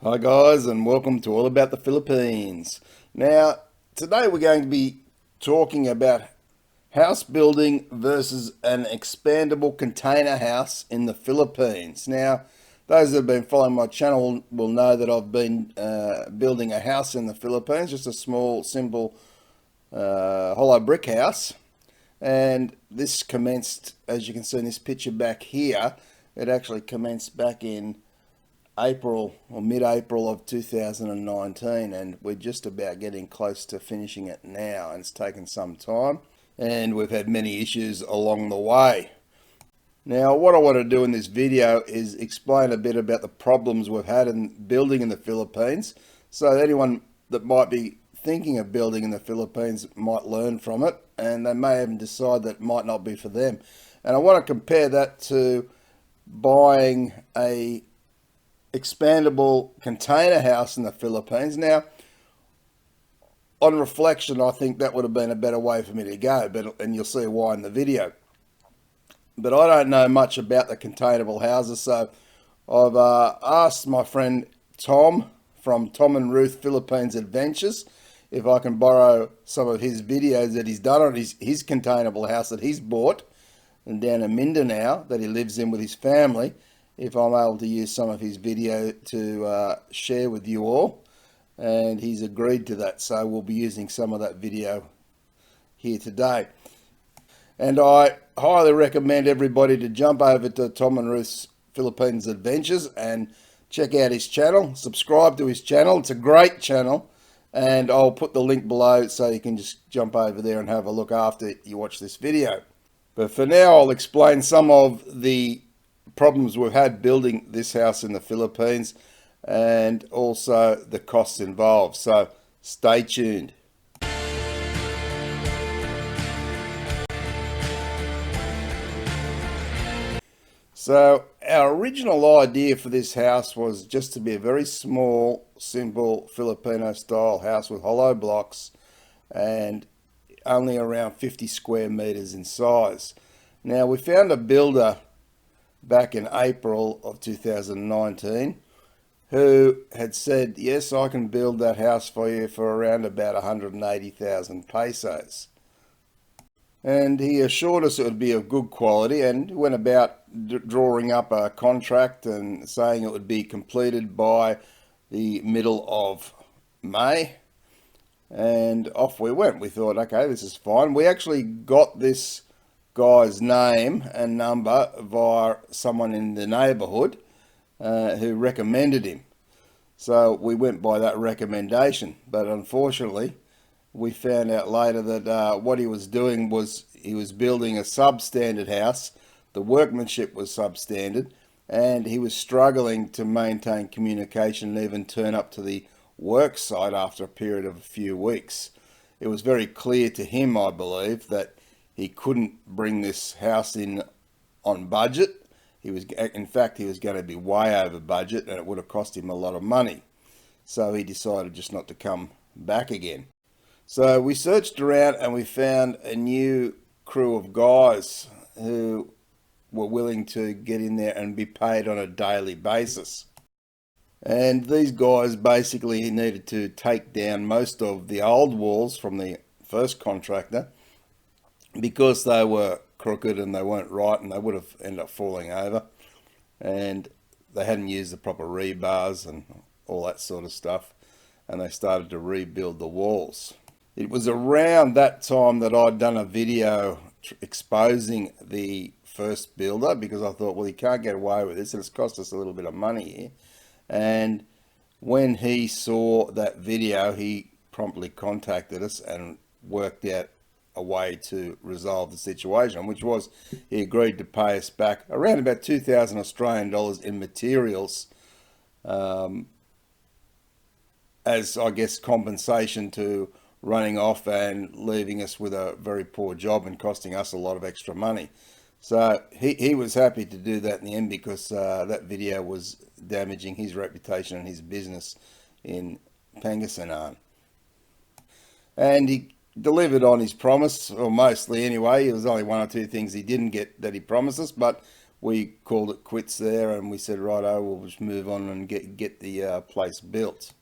Hi guys, and welcome to All About the Philippines. Now, today we're going to be talking about house building versus an expandable container house in the Philippines. Now, those that have been following my channel will know that I've been building a house in the Philippines, just a small, simple, hollow brick house. And this commenced, as you can see in this picture back here, it actually commenced back in April or mid-April of 2019, and we're just about getting close to finishing it now, and it's taken some time and we've had many issues along the way. Now what I want to do in this video is explain a bit about the problems we've had in building in the Philippines, so that anyone that might be thinking of building in the Philippines might learn from it, and they may even decide that it might not be for them. And I want to compare that to buying a expandable container house in the Philippines. Now, on reflection, I think that would have been a better way for me to go, and you'll see why in the video. But I don't know much about the containable houses, so I've asked my friend Tom from Tom and Ruth Philippines Adventures if I can borrow some of his videos that he's done on his containable house that he's bought and down in Mindanao that he lives in with his family, if I'm able to use some of his video to share with you all. And he's agreed to that, so we'll be using some of that video here today. And I highly recommend everybody to jump over to Tom and Ruth's Philippines Adventures and check out his channel, subscribe to his channel. It's a great channel, and I'll put the link below so you can just jump over there and have a look after you watch this video. But for now, I'll explain some of the problems we've had building this house in the Philippines and also the costs involved. So stay tuned. So our original idea for this house was just to be a very small, simple Filipino style house with hollow blocks and only around 50 square meters in size. Now, we found a builder back in April of 2019 who had said, yes, I can build that house for you for around about 180,000 pesos. And he assured us it would be of good quality, and went about drawing up a contract and saying it would be completed by the middle of May. And off we went. We thought, okay, this is fine. We actually got this guy's name and number via someone in the neighborhood who recommended him. So we went by that recommendation, but unfortunately we found out later that what he was doing was he was building a substandard house. The workmanship was substandard, and he was struggling to maintain communication and even turn up to the work site after a period of a few weeks. It was very clear to him, I believe, that he couldn't bring this house in on budget. In fact, he was going to be way over budget, and it would have cost him a lot of money. So he decided just not to come back again. So we searched around and we found a new crew of guys who were willing to get in there and be paid on a daily basis. And these guys basically needed to take down most of the old walls from the first contractor because they were crooked and they weren't right, and they would have ended up falling over, and they hadn't used the proper rebars and all that sort of stuff, and they started to rebuild the walls. It was around that time that I'd done a video exposing the first builder, because I thought, well, he can't get away with this and it's cost us a little bit of money here. And when he saw that video, he promptly contacted us and worked out a way to resolve the situation, which was he agreed to pay us back around about 2,000 Australian dollars in materials as, I guess, compensation to running off and leaving us with a very poor job and costing us a lot of extra money. So he was happy to do that in the end, because that video was damaging his reputation and his business in Pangasinan. And he delivered on his promise, or mostly anyway. There was only one or two things he didn't get that he promised us, but we called it quits there, and we said, righto, we'll just move on and get the place built.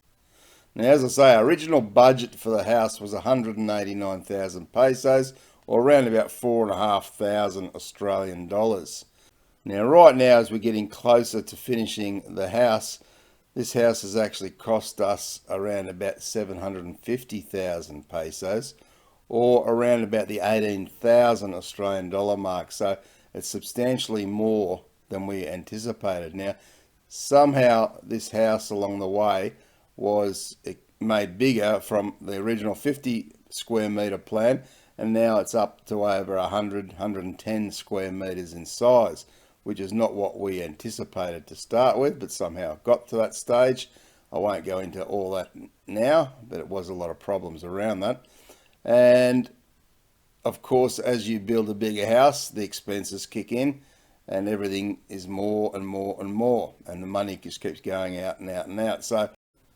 Now, as I say, our original budget for the house was 189,000 pesos, or around about 4,500 Australian dollars. Now, right now, as we're getting closer to finishing the house, this house has actually cost us around about 750,000 pesos, or around about the 18,000 Australian dollar mark. So it's substantially more than we anticipated. Now, somehow this house along the way was made bigger from the original 50 square metre plan, and now it's up to over 110 square metres in size, which is not what we anticipated to start with, but somehow got to that stage. I won't go into all that now, but it was a lot of problems around that. And of course, as you build a bigger house, the expenses kick in, and everything is more and more and more, and the money just keeps going out and out and out. So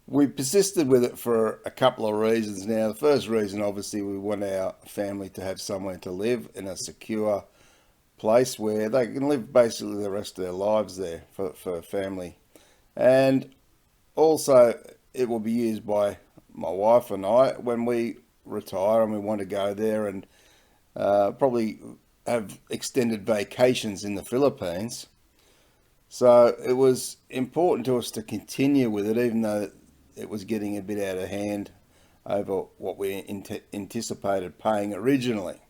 we persisted with it for a couple of reasons. Now, the first reason, obviously, we want our family to have somewhere to live in a secure place where they can live basically the rest of their lives there for family. And also, it will be used by my wife and I when we retire and we want to go there and probably have extended vacations in the Philippines. So it was important to us to continue with it, even though it was getting a bit out of hand over what we anticipated paying originally.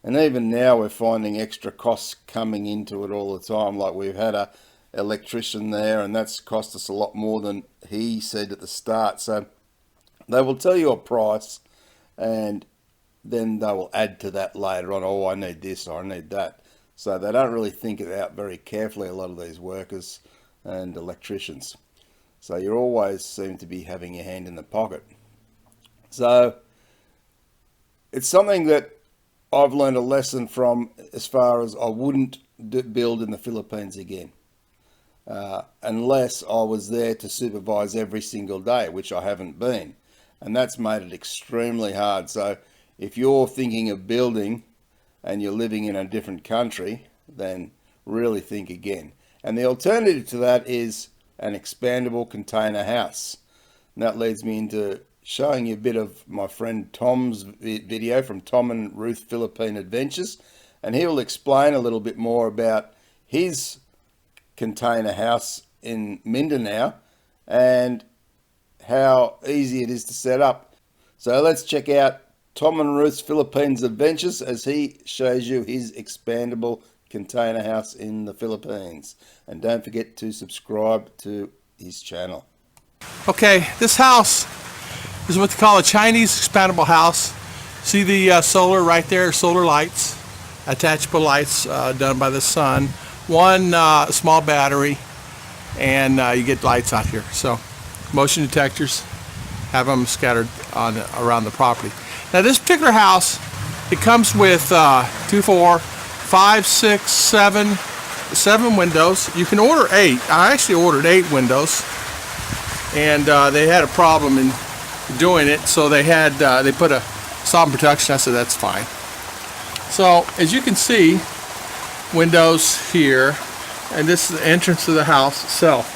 And even now we're finding extra costs coming into it all the time. Like, we've had a electrician there, and that's cost us a lot more than he said at the start. So they will tell you a price, and then they will add to that later on. Oh, I need this, or I need that. So they don't really think it out very carefully, a lot of these workers and electricians. So you always seem to be having your hand in the pocket. So it's something that I've learned a lesson from, as far as I wouldn't build in the Philippines again, unless I was there to supervise every single day, which I haven't been. And that's made it extremely hard. So if you're thinking of building and you're living in a different country, then really think again. And the alternative to that is an expandable container house. And that leads me into showing you a bit of my friend Tom's video from Tom and Ruth Filipino Adventures, and he will explain a little bit more about his container house in Mindanao and how easy it is to set up. So let's check out Tom and Ruth's Philippines Adventures as he shows you his expandable container house in the Philippines. And don't forget to subscribe to his channel. Okay, this house is what they call a Chinese expandable house. See the solar right there, solar lights, attachable lights done by the sun, one small battery, and you get lights out here. So motion detectors, have them scattered around the property. Now this particular house, it comes with 2, 4, 5, 6, 7 windows. You can order 8. I actually ordered 8 windows, and they had a problem in doing it, so they put a sound protection. I said that's fine. So as you can see, windows here, and this is the entrance to the house itself.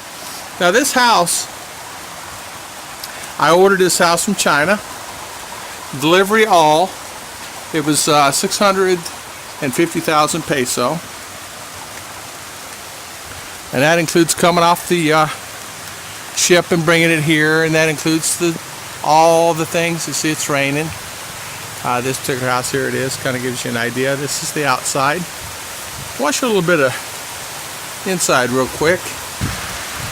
Now this house, I ordered this house from China, delivery all. It was 650,000 peso, and that includes coming off the ship and bringing it here, and that includes all the things. You see it's raining. This particular house here, it is, kind of gives you an idea. This is the outside. I want to show a little bit of inside real quick.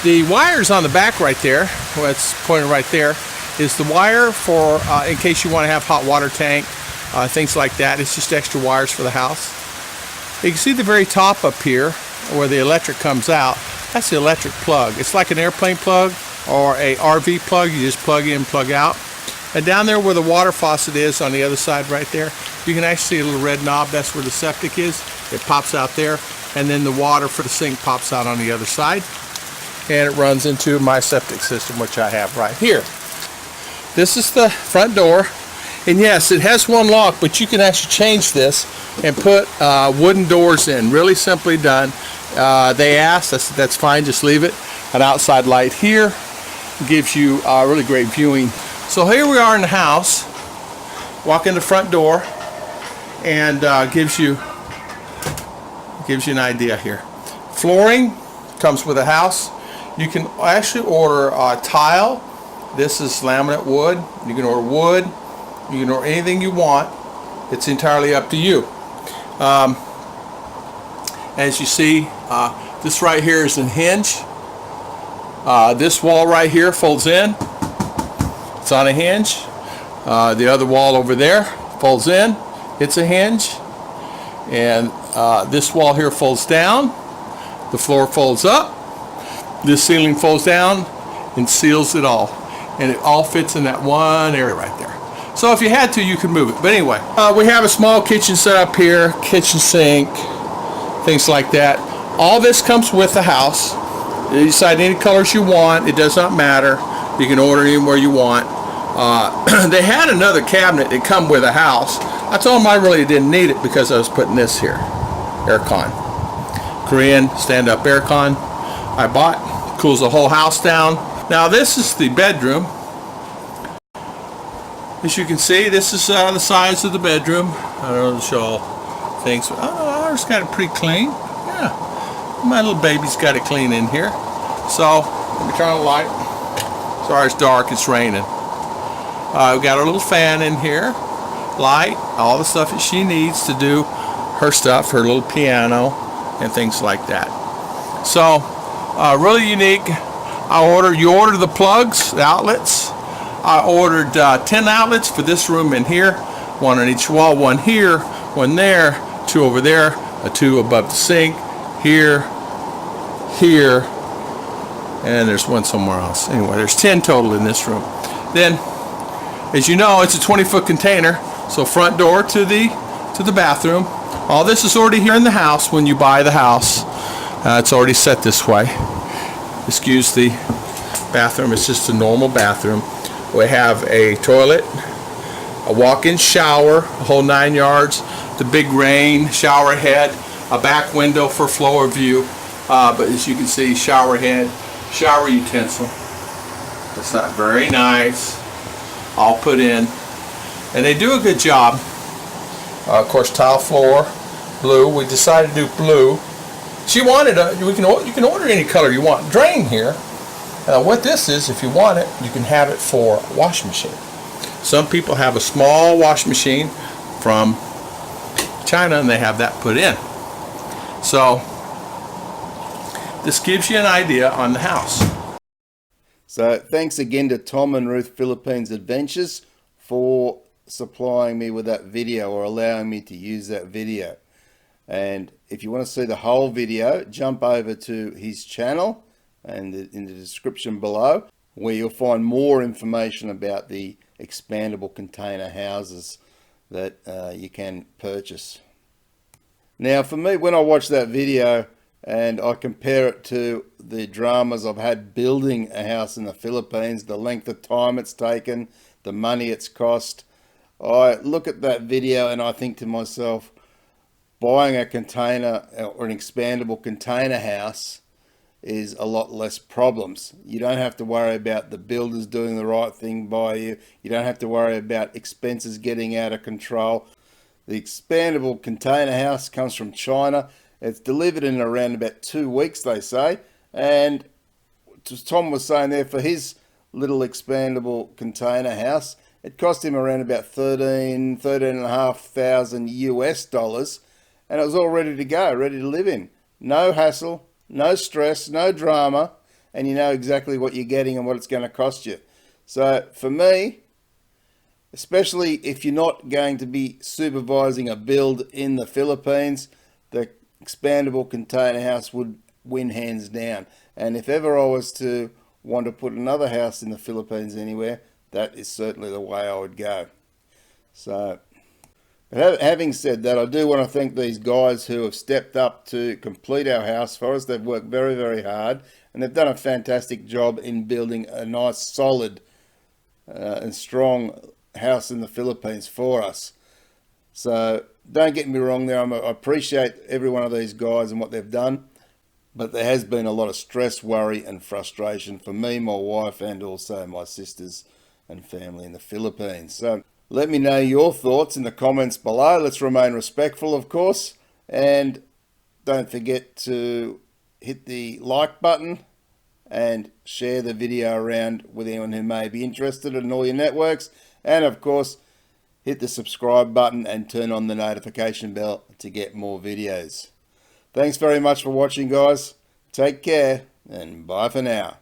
The wires on the back right there, well, it's pointed right there, is the wire for in case you want to have hot water tank, things like that. It's just extra wires for the house. You can see the very top up here where the electric comes out. That's the electric plug. It's like an airplane plug or a RV plug. You just plug in, plug out. And down there where the water faucet is on the other side right there, you can actually see a little red knob. That's where the septic is. It pops out there, and then the water for the sink pops out on the other side, and it runs into my septic system, which I have right here. This is the front door, and yes, it has one lock, but you can actually change this and put wooden doors in. Really simply done. They asked, I said that's fine, just leave it. An outside light here gives you really great viewing. So here we are in the house. Walk in the front door, and gives you an idea here. Flooring comes with a house. You can actually order tile. This is laminate wood. You can order wood. You can order anything you want. It's entirely up to you. As you see, this right here is a hinge. This wall right here folds in. It's on a hinge. The other wall over there folds in. It's a hinge. And this wall here folds down. The floor folds up. This ceiling folds down and seals it all. And it all fits in that one area right there. So if you had to, you could move it. But anyway, we have a small kitchen set up here, kitchen sink, things like that. All this comes with the house. You decide any colors you want. It does not matter. You can order anywhere you want. They had another cabinet that come with a house. I told them I really didn't need it because I was putting this here. Aircon. Korean stand-up aircon. I bought. Cools the whole house down. Now this is the bedroom. As you can see, this is the size of the bedroom. I don't know to show all things. Oh, ours got it pretty clean. Yeah, my little baby's got it clean in here. So let me turn on the light. Sorry, it's dark. It's raining. We've got our little fan in here. Light, all the stuff that she needs to do her stuff, her little piano and things like that. So really unique. You order the plugs, the outlets. I ordered 10 outlets for this room in here, one on each wall, one here, one there, two over there, two above the sink, here, here, and there's one somewhere else. Anyway, there's 10 total in this room. Then, as you know, it's a 20-foot container, so front door to the bathroom. All this is already here in the house when you buy the house. It's already set this way. Excuse the bathroom. It's just a normal bathroom. We have a toilet, a walk-in shower, a whole 9 yards, the big rain shower head, a back window for floor view. But as you can see, shower head, shower utensil. It's not very nice. All put in, and they do a good job. Of course, tile floor, blue. We decided to do blue. She wanted you can order any color you want. Drain here. What this is, if you want it, you can have it for a washing machine. Some people have a small washing machine from China and they have that put in. So this gives you an idea on the house. So thanks again to Tom and Ruth Philippines Adventures for supplying me with that video, or allowing me to use that video. And if you want to see the whole video, jump over to his channel and in the description below, where you'll find more information about the expandable container houses that you can purchase. Now for me, when I watch that video and I compare it to the dramas I've had building a house in the Philippines, the length of time it's taken, the money it's cost, I look at that video and I think to myself, buying a container or an expandable container house is a lot less problems. You don't have to worry about the builders doing the right thing by you. You don't have to worry about expenses getting out of control. The expandable container house comes from China. It's delivered in around about 2 weeks, they say. And as Tom was saying there, for his little expandable container house, it cost him around about $13,500 US dollars. And it was all ready to go, ready to live in. No hassle, no stress, no drama, and you know exactly what you're getting and what it's going to cost you. So for me, especially if you're not going to be supervising a build in the Philippines, the expandable container house would win hands down. And if ever I was to want to put another house in the Philippines anywhere, that is certainly the way I would go. So having said that, I do want to thank these guys who have stepped up to complete our house for us. They've worked very, very hard, and they've done a fantastic job in building a nice, solid and strong house in the Philippines for us. So don't get me wrong there. I appreciate every one of these guys and what they've done, But there has been a lot of stress, worry and frustration for me, my wife and also my sisters and family in the Philippines. So let me know your thoughts in the comments below. Let's remain respectful, of course, and don't forget to hit the like button and share the video around with anyone who may be interested in all your networks. And of course, hit the subscribe button and turn on the notification bell to get more videos. Thanks very much for watching, guys. Take care and bye for now.